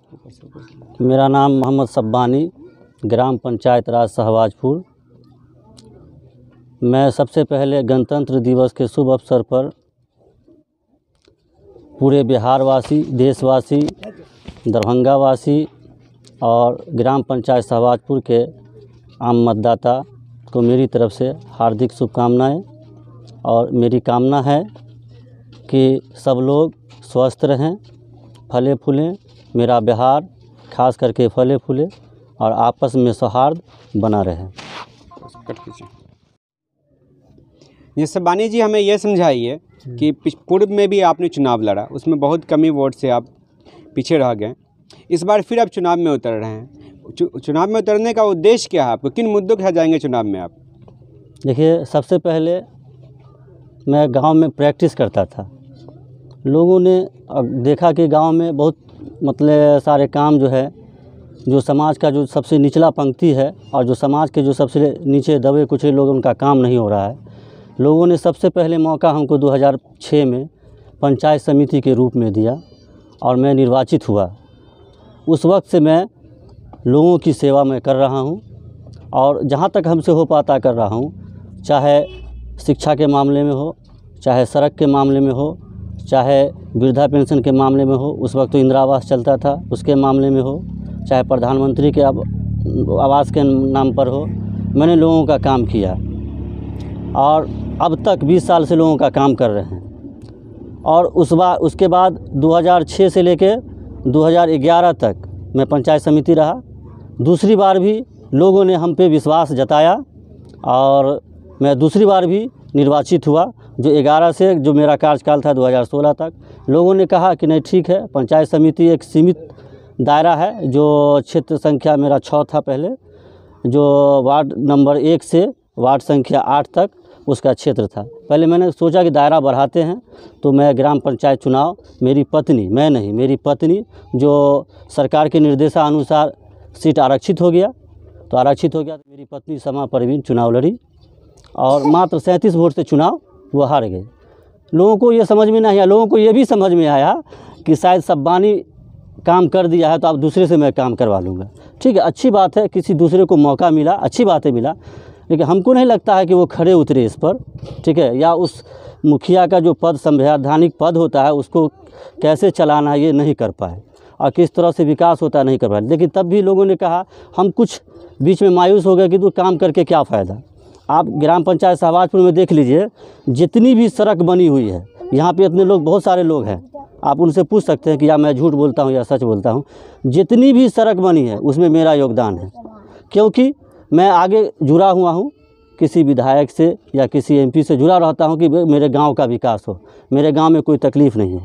मेरा नाम मोहम्मद सब्बानी, ग्राम पंचायत राज सहवाजपुर। मैं सबसे पहले गणतंत्र दिवस के शुभ अवसर पर पूरे बिहारवासी, देशवासी, दरभंगा वासी और ग्राम पंचायत सहवाजपुर के आम मतदाता को मेरी तरफ से हार्दिक शुभकामनाएं। और मेरी कामना है कि सब लोग स्वस्थ रहें, फले फूलें, मेरा बिहार खास करके फले फूले और आपस में सौहार्द बना रहे। ये सब्बानी जी, हमें यह समझाइए कि पूर्व में भी आपने चुनाव लड़ा, उसमें बहुत कमी वोट से आप पीछे रह गए। इस बार फिर आप चुनाव में उतर रहे हैं। चुनाव में उतरने का उद्देश्य क्या है आपको? किन मुद्दों के साथ जाएंगे चुनाव में आप? देखिए, सबसे पहले मैं गांव में प्रैक्टिस करता था। लोगों ने देखा कि गांव में बहुत मतलब सारे काम जो है, जो समाज का जो सबसे निचला पंक्ति है और जो समाज के जो सबसे नीचे दबे कुचले लोग, उनका काम नहीं हो रहा है। लोगों ने सबसे पहले मौका हमको 2006 में पंचायत समिति के रूप में दिया और मैं निर्वाचित हुआ। उस वक्त से मैं लोगों की सेवा में कर रहा हूं और जहां तक हमसे हो पाता कर रहा हूं, चाहे शिक्षा के मामले में हो, चाहे सड़क के मामले में हो, चाहे वृद्धा पेंशन के मामले में हो, उस वक्त तो इंदिरा आवास चलता था, उसके मामले में हो, चाहे प्रधानमंत्री के आवास के नाम पर हो, मैंने लोगों का काम किया और अब तक 20 साल से लोगों का काम कर रहे हैं। और उसके बाद 2006 से लेके 2011 तक मैं पंचायत समिति रहा। दूसरी बार भी लोगों ने हम पे विश्वास जताया और मैं दूसरी बार भी निर्वाचित हुआ। जो 11 से जो मेरा कार्यकाल था 2016 तक, लोगों ने कहा कि नहीं ठीक है, पंचायत समिति एक सीमित दायरा है। जो क्षेत्र संख्या मेरा 6 था पहले, जो वार्ड नंबर 1 से वार्ड संख्या 8 तक उसका क्षेत्र था। पहले मैंने सोचा कि दायरा बढ़ाते हैं, तो मैं ग्राम पंचायत चुनाव, मेरी पत्नी, मैं नहीं, मेरी पत्नी, जो सरकार के निर्देशानुसार सीट आरक्षित हो गया, तो आरक्षित हो गया तो मेरी पत्नी समा परवीन चुनाव लड़ी और मात्र 37 वोट से चुनाव वो हार गए। लोगों को ये समझ में नहीं आया। लोगों को ये भी समझ में आया कि शायद सब्बानी काम कर दिया है तो अब दूसरे से मैं काम करवा लूँगा। ठीक है, अच्छी बात है, किसी दूसरे को मौका मिला, अच्छी बात है मिला, लेकिन हमको नहीं लगता है कि वो खड़े उतरे इस पर। ठीक है, या उस मुखिया का जो पद, संवैधानिक पद होता है, उसको कैसे चलाना है ये नहीं कर पाए और किस तरह से विकास होता है नहीं कर पाए। लेकिन तब भी लोगों ने कहा, हम कुछ बीच में मायूस हो गए कि तो काम करके क्या फ़ायदा। आप ग्राम पंचायत सहवाजपुर में देख लीजिए, जितनी भी सड़क बनी हुई है, यहाँ पे इतने लोग, बहुत सारे लोग हैं, आप उनसे पूछ सकते हैं कि या मैं झूठ बोलता हूँ या सच बोलता हूँ। जितनी भी सड़क बनी है उसमें मेरा योगदान है, क्योंकि मैं आगे जुड़ा हुआ हूँ किसी विधायक से या किसी एमपी से जुड़ा रहता हूँ कि मेरे गांव का विकास हो, मेरे गांव में कोई तकलीफ़ नहीं हो।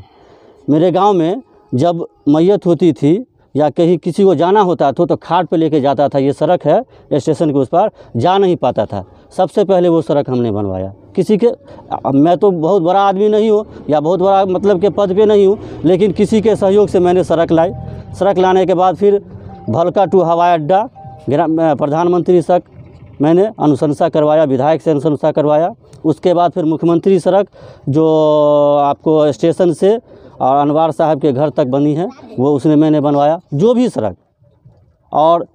मेरे गांव में जब मैयत होती थी या कहीं किसी को जाना होता था तो खाट पे लेके जाता था। ये सड़क है स्टेशन के उस पार, जा नहीं पाता था, सबसे पहले वो सड़क हमने बनवाया। किसी के, मैं तो बहुत बड़ा आदमी नहीं हूँ या बहुत बड़ा मतलब के पद पे नहीं हूँ, लेकिन किसी के सहयोग से मैंने सड़क लाई। सड़क लाने के बाद फिर भलका टू हवाई अड्डा, प्रधानमंत्री तक मैंने अनुशंसा करवाया, विधायक से अनुशंसा करवाया। उसके बाद फिर मुख्यमंत्री सड़क जो आपको स्टेशन से और अनवार साहब के घर तक बनी है, वो उसने मैंने बनवाया। जो भी सड़क, और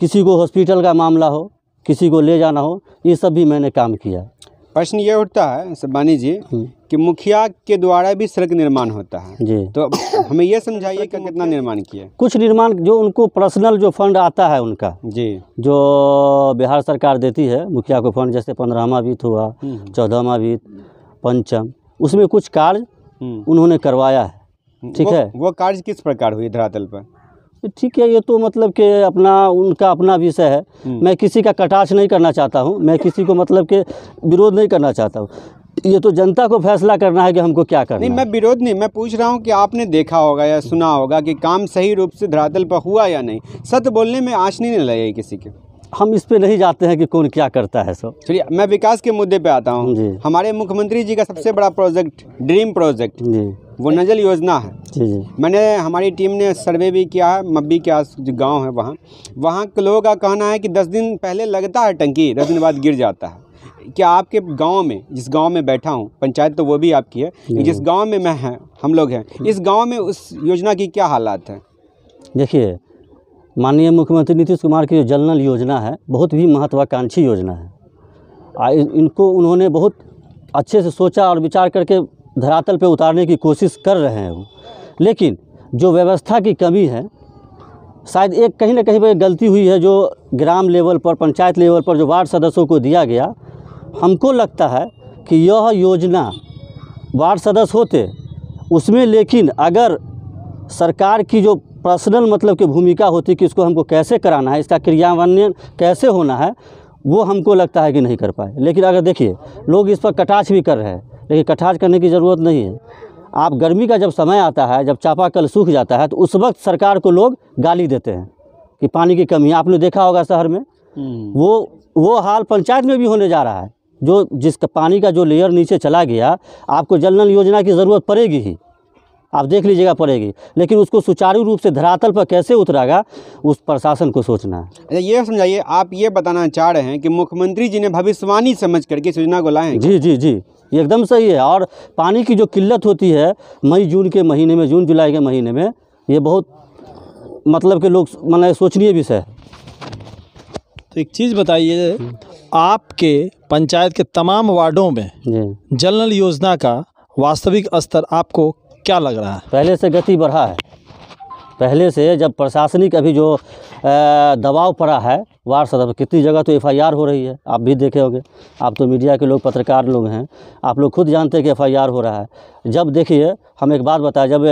किसी को हॉस्पिटल का मामला हो, किसी को ले जाना हो, ये सब भी मैंने काम किया। प्रश्न ये उठता है सब्बानी जी कि मुखिया के द्वारा भी सड़क निर्माण होता है जी, तो हमें ये समझाइए कि कितना निर्माण किया? कुछ निर्माण जो उनको पर्सनल जो फंड आता है उनका जी, जो बिहार सरकार देती है मुखिया को फंड, जैसे 15वां वित्त हुआ, 14वां वित्त, पंचम, उसमें कुछ कार्य उन्होंने करवाया है। ठीक है, वो कार्य किस प्रकार हुई धरातल पर? ठीक है, ये तो मतलब कि उनका अपना विषय है। मैं किसी का कटाक्ष नहीं करना चाहता हूँ, मैं किसी को मतलब के विरोध नहीं करना चाहता हूँ। ये तो जनता को फैसला करना है कि हमको क्या करना है। नहीं, मैं विरोध नहीं, मैं पूछ रहा हूँ कि आपने देखा होगा या सुना होगा कि काम सही रूप से धरातल पर हुआ या नहीं। सत्य बोलने में आँच नहीं लगेगी किसी के। हम इस पे नहीं जाते हैं कि कौन क्या करता है सब। चलिए, मैं विकास के मुद्दे पे आता हूँ। हमारे मुख्यमंत्री जी का सबसे बड़ा प्रोजेक्ट, ड्रीम प्रोजेक्ट, वो नजल योजना है। जी। मैंने, हमारी टीम ने सर्वे भी किया है, मब्बी के आस जो गाँव है वहाँ के लोगों का कहना है कि 10 दिन पहले लगता है टंकी, 10 दिन बाद गिर जाता है। क्या आपके गांव में, जिस गांव में बैठा हूं, पंचायत तो वो भी आपकी है, जिस गांव में हम लोग हैं, इस गांव में उस योजना की क्या हालात है? देखिए, माननीय मुख्यमंत्री नीतीश कुमार की जो जल नल योजना है बहुत ही महत्वाकांक्षी योजना है। इनको उन्होंने बहुत अच्छे से सोचा और विचार करके धरातल पे उतारने की कोशिश कर रहे हैं वो। लेकिन जो व्यवस्था की कमी है, शायद एक कहीं ना कहीं पर गलती हुई है, जो ग्राम लेवल पर, पंचायत लेवल पर जो वार्ड सदस्यों को दिया गया, हमको लगता है कि यह योजना वार्ड सदस्य होते उसमें, लेकिन अगर सरकार की जो पर्सनल मतलब की भूमिका होती कि इसको हमको कैसे कराना है, इसका क्रियान्वयन कैसे होना है, वो हमको लगता है कि नहीं कर पाए। लेकिन अगर देखिए, लोग इस पर कटाक्ष भी कर रहे हैं, लेकिन कटाक्ष करने की ज़रूरत नहीं है। आप गर्मी का जब समय आता है, जब चापाकल सूख जाता है, तो उस वक्त सरकार को लोग गाली देते हैं कि पानी की कमी है। आपने देखा होगा शहर में वो हाल पंचायत में भी होने जा रहा है। जो जिसका पानी का जो लेयर नीचे चला गया, आपको जल नल योजना की ज़रूरत पड़ेगी ही, आप देख लीजिएगा पड़ेगी, लेकिन उसको सुचारू रूप से धरातल पर कैसे उतरेगा, उस प्रशासन को सोचना है। अच्छा, ये समझाइए, आप ये बताना चाह रहे हैं कि मुख्यमंत्री जी ने भविष्यवाणी समझ करके इस योजना को लाए हैं? जी जी जी, एकदम सही है। और पानी की जो किल्लत होती है मई जून के महीने में, जून जुलाई के महीने में, ये बहुत मतलब कि लोग सोचनीय विषय है। तो एक चीज़ बताइए, आपके पंचायत के तमाम वार्डों में जल नल योजना का वास्तविक स्तर आपको क्या लग रहा है? पहले से गति बढ़ा है। पहले से जब प्रशासनिक अभी जो दबाव पड़ा है वार्ड सदस्य, कितनी जगह तो FIR हो रही है, आप भी देखे होंगे। आप तो मीडिया के लोग, पत्रकार लोग हैं, आप लोग खुद जानते हैं कि FIR हो रहा है। जब देखिए, हम एक बात बताएं, जब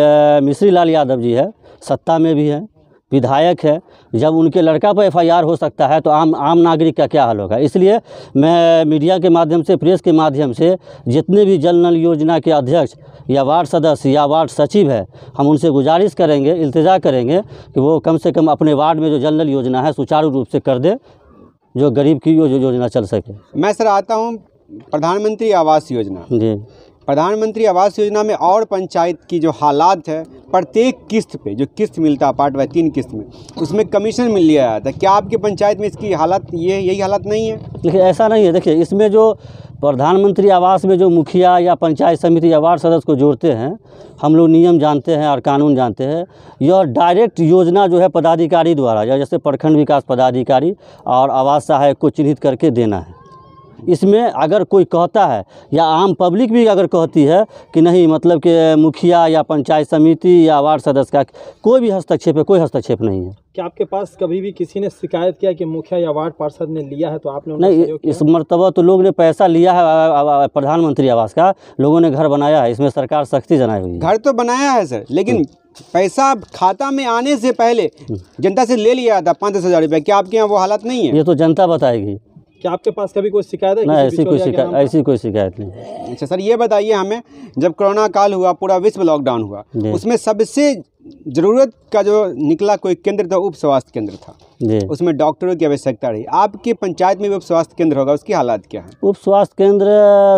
मिश्री लाल यादव जी है, सत्ता में भी है, विधायक है, जब उनके लड़का पर FIR हो सकता है तो आम नागरिक का क्या हाल होगा। इसलिए मैं मीडिया के माध्यम से, प्रेस के माध्यम से, जितने भी जल नल योजना के अध्यक्ष या वार्ड सदस्य या वार्ड सचिव है, हम उनसे गुजारिश करेंगे, इल्तिजा करेंगे कि वो कम से कम अपने वार्ड में जो जल नल योजना है सुचारू रूप से कर दे, जो गरीब की योजना चल सके। मैं सर आता हूँ प्रधानमंत्री आवास योजना। जी, प्रधानमंत्री आवास योजना में और पंचायत की जो हालात है, प्रत्येक किस्त पे जो किस्त मिलता है, पार्ट वाइज 3 किस्त में, उसमें कमीशन मिल लिया जाता है। क्या आपके पंचायत में इसकी हालात यही हालात नहीं है? देखिए, ऐसा नहीं है। देखिए, इसमें जो प्रधानमंत्री आवास में जो मुखिया या पंचायत समिति या वार्ड सदस्य को जोड़ते हैं, हम लोग नियम जानते हैं और कानून जानते हैं। यह डायरेक्ट योजना जो है पदाधिकारी द्वारा, या जैसे प्रखंड विकास पदाधिकारी और आवास सहायक को चिन्हित करके देना है। इसमें अगर कोई कहता है या आम पब्लिक भी अगर कहती है कि नहीं, मतलब कि मुखिया या पंचायत समिति या वार्ड सदस्य का कोई भी हस्तक्षेप है, कोई हस्तक्षेप नहीं है। क्या आपके पास कभी भी किसी ने शिकायत किया कि मुखिया या वार्ड पार्षद ने लिया है तो आपने नहीं? इस मर्तबा तो लोग ने पैसा लिया है प्रधानमंत्री आवास का, लोगों ने घर बनाया है, इसमें सरकार सख्ती जनाई हुई है। घर तो बनाया है सर, लेकिन पैसा खाता में आने से पहले जनता से ले लिया था 5-10 हज़ार रुपये। क्या आपके यहाँ वो हालत नहीं है? ये तो जनता बताएगी। क्या आपके पास कभी कोई शिकायत है? नहीं, ऐसी कोई शिकायत नहीं। अच्छा सर, ये बताइए हमें, जब कोरोना काल हुआ, पूरा विश्व लॉकडाउन हुआ, उसमें सबसे ज़रूरत का जो निकला कोई केंद्र था, उप स्वास्थ्य केंद्र था। उसमें डॉक्टरों की आवश्यकता रही। आपके पंचायत में भी उप स्वास्थ्य केंद्र होगा, उसकी हालात क्या है? उप स्वास्थ्य केंद्र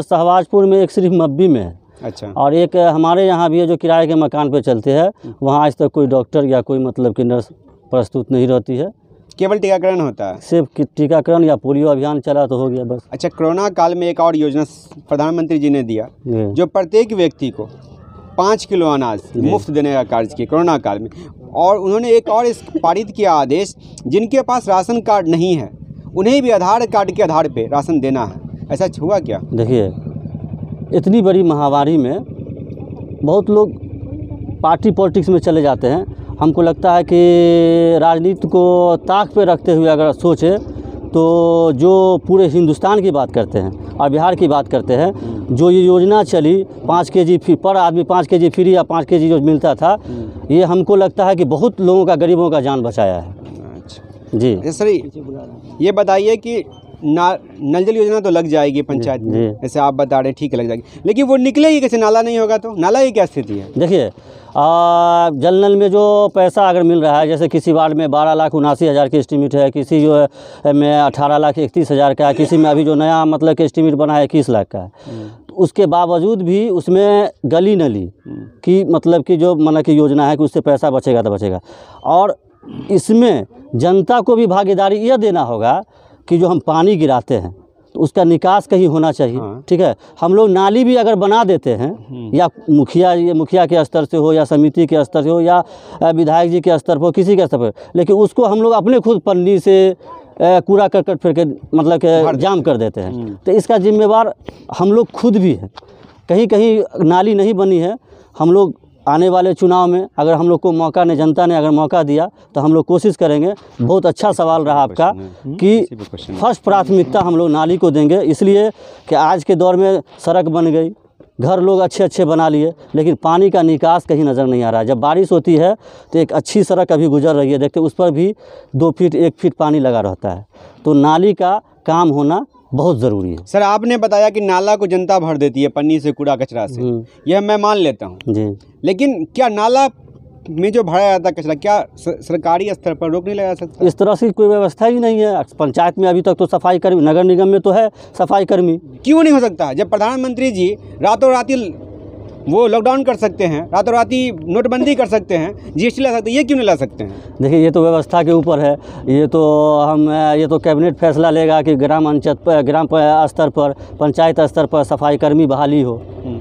शहबाजपुर में एक सिर्फ मब्बी में है। अच्छा। और एक हमारे यहाँ भी है जो किराए के मकान पे चलते हैं, वहाँ आज तक कोई डॉक्टर या कोई मतलब कि नर्स प्रस्तुत नहीं रहती है। केवल टीकाकरण होता है? सिर्फ टीकाकरण या पोलियो अभियान चला तो हो गया बस। अच्छा, कोरोना काल में एक और योजना प्रधानमंत्री जी ने दिया, जो प्रत्येक व्यक्ति को 5 किलो अनाज मुफ्त देने का कार्य किया कोरोना काल में। और उन्होंने एक और इस पारित किया आदेश, जिनके पास राशन कार्ड नहीं है उन्हें भी आधार कार्ड के आधार पे राशन देना है। ऐसा हुआ क्या? देखिए, इतनी बड़ी महामारी में बहुत लोग पार्टी पॉलिटिक्स में चले जाते हैं। हमको लगता है कि राजनीति को ताक पे रखते हुए अगर सोचे तो जो पूरे हिंदुस्तान की बात करते हैं और बिहार की बात करते हैं, जो ये योजना चली 5 kg पर आदमी 5 kg फ्री या 5 kg जो मिलता था, ये हमको लगता है कि बहुत लोगों का, गरीबों का जान बचाया है। अच्छा जी सर, ये बताइए कि नल जल योजना तो लग जाएगी पंचायत में, जैसे आप बता रहे, ठीक है लग जाएगी, लेकिन वो निकलेगी कैसे? नाला नहीं होगा तो? नाला की क्या स्थिति है? देखिए, जल नल में जो पैसा अगर मिल रहा है, जैसे किसी वार्ड में 12,79,000 की एस्टीमेट है, किसी जो है में 18,31,000 का है, किसी में अभी जो नया मतलब कि एस्टीमेट बना है 21 लाख का है। तो उसके बावजूद भी उसमें गली नली की मतलब कि जो की योजना है कि उससे पैसा बचेगा तो बचेगा। और इसमें जनता को भी भागीदारी यह देना होगा कि जो हम पानी गिराते हैं तो उसका निकास कहीं होना चाहिए। ठीक है, हम लोग नाली भी अगर बना देते हैं या मुखिया के स्तर से हो या समिति के स्तर से हो या विधायक जी के स्तर पर, किसी के स्तर पर, लेकिन उसको हम लोग अपने खुद पन्नी से कूड़ा करकट फिर के मतलब के जाम कर देते हैं। तो इसका जिम्मेवार हम लोग खुद भी हैं। कहीं कहीं नाली नहीं बनी है, हम लोग आने वाले चुनाव में अगर हम लोग को मौका ने, जनता ने अगर मौका दिया तो हम लोग कोशिश करेंगे। बहुत अच्छा सवाल रहा आपका कि फर्स्ट प्राथमिकता हम लोग नाली को देंगे, इसलिए कि आज के दौर में सड़क बन गई, घर लोग अच्छे अच्छे बना लिए, लेकिन पानी का निकास कहीं नज़र नहीं आ रहा है। जब बारिश होती है तो एक अच्छी सड़क अभी गुजर रही है, देखते उस पर भी 2 फीट 1 फीट पानी लगा रहता है। तो नाली का काम होना बहुत ज़रूरी है। सर, आपने बताया कि नाला को जनता भर देती है पन्नी से, कूड़ा कचरा से, यह मैं मान लेता हूँ जी, लेकिन क्या नाला में जो भरा जाता है कचरा, क्या सरकारी स्तर पर रोक नहीं लगा सकता? इस तरह से कोई व्यवस्था ही नहीं है। पंचायत में अभी तक तो सफाई कर्मी, नगर निगम में तो है सफाई कर्मी। क्यों नहीं हो सकता? जब प्रधानमंत्री जी रातों राती वो लॉकडाउन कर सकते हैं, रातों राती नोटबंदी कर सकते हैं, GST ला सकते हैं, ये क्यों नहीं ला सकते हैं? देखिए, ये तो व्यवस्था के ऊपर है। ये तो कैबिनेट फैसला लेगा कि ग्राम स्तर पर, पंचायत स्तर पर सफाई कर्मी बहाली हो।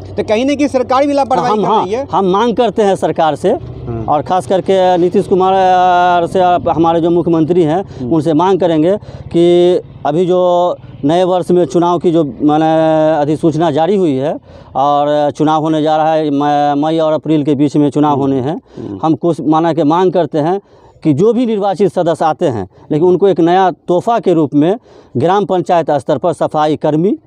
तो कहीं ना कहीं सरकार भी लापरवाही कर रही है। हम मांग करते हैं सरकार से, और ख़ास करके नीतीश कुमार से, हमारे जो मुख्यमंत्री हैं उनसे मांग करेंगे कि अभी जो नए वर्ष में चुनाव की जो मैंने अधिसूचना जारी हुई है और चुनाव होने जा रहा है, मई और अप्रैल के बीच में चुनाव होने हैं। हम कुछ मांग करते हैं कि जो भी निर्वाचित सदस्य आते हैं, लेकिन उनको एक नया तोहफा के रूप में ग्राम पंचायत स्तर पर सफाई कर्मी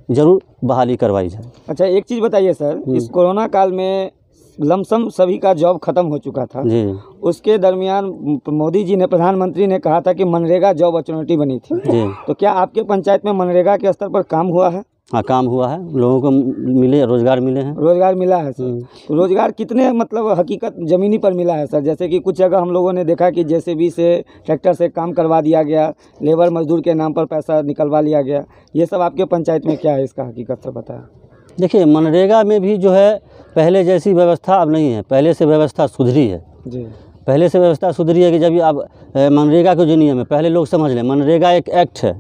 जरूर बहाली करवाई जाए। अच्छा, एक चीज़ बताइए सर, इस कोरोना काल में लमसम सभी का जॉब खत्म हो चुका था जी। उसके दरमियान मोदी जी ने, प्रधानमंत्री ने कहा था कि मनरेगा जॉब अपॉर्चुनिटी बनी थी जी। तो क्या आपके पंचायत में मनरेगा के स्तर पर काम हुआ है? हाँ, काम हुआ है, लोगों को मिले, रोज़गार मिले हैं। रोज़गार मिला है सर। रोज़गार कितने मतलब हकीकत ज़मीनी पर मिला है सर? जैसे कि कुछ जगह हम लोगों ने देखा कि JCB से, ट्रैक्टर से काम करवा दिया गया, लेबर मजदूर के नाम पर पैसा निकलवा लिया गया। ये सब आपके पंचायत में क्या है, इसका हकीकत से बताया? देखिए, मनरेगा में भी जो है पहले जैसी व्यवस्था अब नहीं है, पहले से व्यवस्था सुधरी है जी। पहले से व्यवस्था सुधरी है कि जब अब मनरेगा का जो नियम है, पहले लोग समझ लें, मनरेगा एक एक्ट है।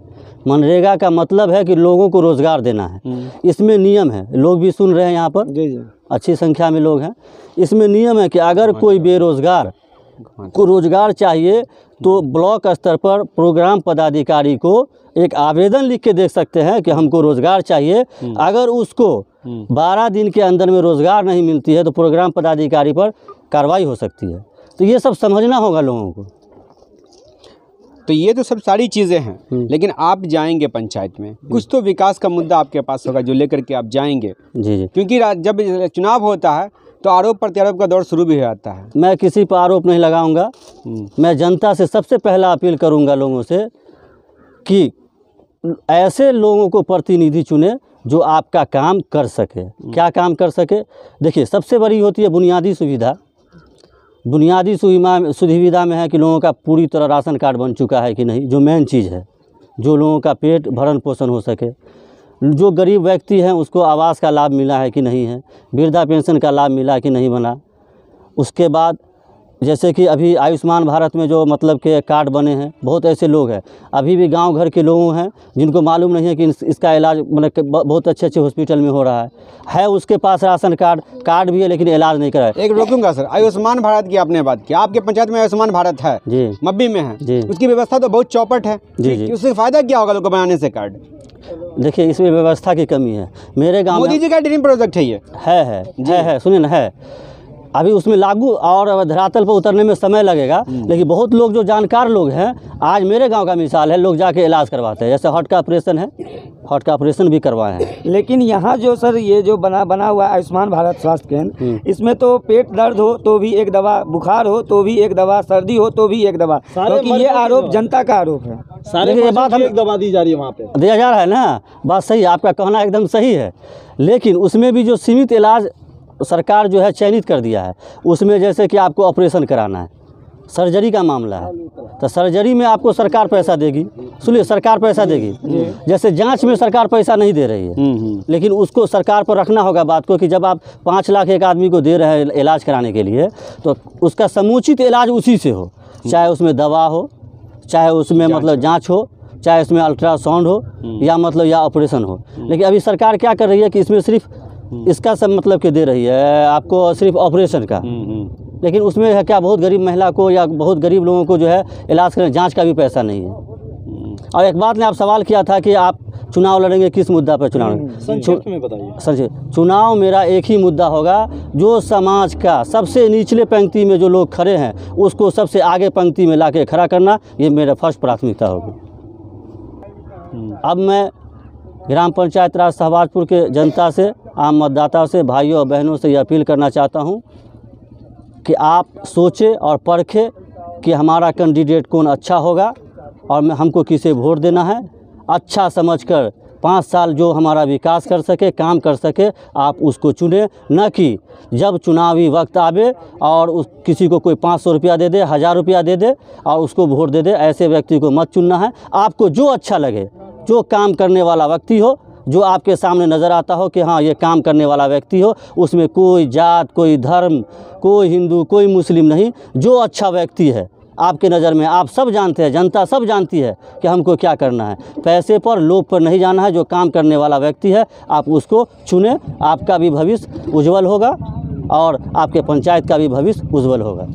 मनरेगा का मतलब है कि लोगों को रोज़गार देना है। इसमें नियम है, लोग भी सुन रहे हैं यहाँ पर, जी जी, अच्छी संख्या में लोग हैं। इसमें नियम है कि अगर कोई बेरोज़गार को रोज़गार चाहिए तो ब्लॉक स्तर पर प्रोग्राम पदाधिकारी को एक आवेदन लिख के दे सकते हैं कि हमको रोज़गार चाहिए। अगर उसको 12 दिन के अंदर में रोज़गार नहीं मिलती है तो प्रोग्राम पदाधिकारी पर कार्रवाई हो सकती है। तो ये सब समझना होगा लोगों को। तो ये तो सब सारी चीज़ें हैं, लेकिन आप जाएंगे पंचायत में, कुछ तो विकास का मुद्दा आपके पास होगा जो लेकर के आप जाएंगे। जी जी। क्योंकि जब चुनाव होता है तो आरोप प्रत्यारोप का दौर शुरू भी हो जाता है। मैं किसी पर आरोप नहीं लगाऊंगा। मैं जनता से सबसे पहला अपील करूंगा लोगों से कि ऐसे लोगों को प्रतिनिधि चुने जो आपका काम कर सके। क्या काम कर सके? देखिए, सबसे बड़ी होती है बुनियादी सुविधा। बुनियादी सुविधा में है कि लोगों का पूरी तरह राशन कार्ड बन चुका है कि नहीं, जो मेन चीज़ है, जो लोगों का पेट भरण पोषण हो सके। जो गरीब व्यक्ति हैं उसको आवास का लाभ मिला है कि नहीं है, वृद्धा पेंशन का लाभ मिला कि नहीं बना। उसके बाद जैसे कि अभी आयुष्मान भारत में जो मतलब के कार्ड बने हैं, बहुत ऐसे लोग हैं, अभी भी गांव घर के लोग हैं जिनको मालूम नहीं है कि इसका इलाज मतलब बहुत अच्छे अच्छे हॉस्पिटल में हो रहा है उसके पास राशन कार्ड भी है लेकिन इलाज नहीं कराया। एक रोकूंगा सर, आयुष्मान भारत की आपने बात की, आपके पंचायत में आयुष्मान भारत है जी, मब्बी में है जी, उसकी व्यवस्था तो बहुत चौपट है जी जी। उससे फ़ायदा क्या होगा लोगों को बनाने से कार्ड? देखिए, इसमें व्यवस्था की कमी है। मेरे गाँव में मोदी जी का ड्रीम प्रोजेक्ट है ये, है सुनिए ना, है अभी उसमें लागू और धरातल पर उतरने में समय लगेगा, लेकिन बहुत लोग जो जानकार लोग हैं, आज मेरे गांव का मिसाल है, लोग जाके इलाज करवाते हैं। जैसे हार्ट का ऑपरेशन है, हार्ट का ऑपरेशन भी करवाए हैं। लेकिन यहाँ जो सर ये जो बना हुआ आयुष्मान भारत स्वास्थ्य केंद्र, इसमें तो पेट दर्द हो तो भी एक दवा, बुखार हो तो भी एक दवा, सर्दी हो तो भी एक दवा, क्योंकि ये आरोप जनता का आरोप है। सारे ये बात हम एक दवा दी जा रही है, वहाँ पे दिया जा रहा है ना, बात सही है, आपका कहना एकदम सही है। लेकिन उसमें भी जो सीमित इलाज सरकार जो है चयनित कर दिया है, उसमें जैसे कि आपको ऑपरेशन कराना है, सर्जरी का मामला है, तो सर्जरी में आपको सरकार पैसा देगी। सुनिए, सरकार पैसा देगी। जैसे जांच में सरकार पैसा नहीं दे रही है, लेकिन उसको सरकार पर रखना होगा बात को कि जब आप 5 लाख एक आदमी को दे रहे हैं इलाज कराने के लिए, तो उसका समुचित इलाज उसी से हो, चाहे उसमें दवा हो, चाहे उसमें मतलब जाँच हो, चाहे इसमें अल्ट्रासाउंड हो या मतलब या ऑपरेशन हो। लेकिन अभी सरकार क्या कर रही है कि इसमें सिर्फ इसका सब मतलब के दे रही है आपको सिर्फ ऑपरेशन का, लेकिन उसमें है क्या बहुत गरीब महिला को या बहुत गरीब लोगों को जो है इलाज करने जांच का भी पैसा नहीं है। और एक बात ने आप सवाल किया था कि आप चुनाव लड़ेंगे किस मुद्दा पर चुनाव? संक्षिप्त में बताइए। समझिए, चुनाव मेरा एक ही मुद्दा होगा, जो समाज का सबसे निचले पंक्ति में जो लोग खड़े हैं उसको सबसे आगे पंक्ति में लाके खड़ा करना, ये मेरा फर्स्ट प्राथमिकता होगी। अब मैं ग्राम पंचायत राज शहबाजपुर के जनता से, आम मतदाताओं से, भाइयों और बहनों से ये अपील करना चाहता हूँ कि आप सोचें और परखें कि हमारा कैंडिडेट कौन अच्छा होगा और हमको किसे वोट देना है। अच्छा समझकर 5 साल जो हमारा विकास कर सके, काम कर सके, आप उसको चुने, न कि जब चुनावी वक्त आवे और किसी को कोई 500 रुपया दे दे, 1000 रुपया दे दे और उसको वोट दे दे। ऐसे व्यक्ति को मत चुनना है। आपको जो अच्छा लगे, जो काम करने वाला व्यक्ति हो, जो आपके सामने नज़र आता हो कि हाँ ये काम करने वाला व्यक्ति हो, उसमें कोई जात, कोई धर्म, कोई हिंदू, कोई मुस्लिम नहीं, जो अच्छा व्यक्ति है आपके नज़र में, आप सब जानते हैं, जनता सब जानती है कि हमको क्या करना है। पैसे पर, लोभ पर नहीं जाना है। जो काम करने वाला व्यक्ति है आप उसको चुने, आपका भी भविष्य उज्जवल होगा और आपके पंचायत का भी भविष्य उज्जवल होगा।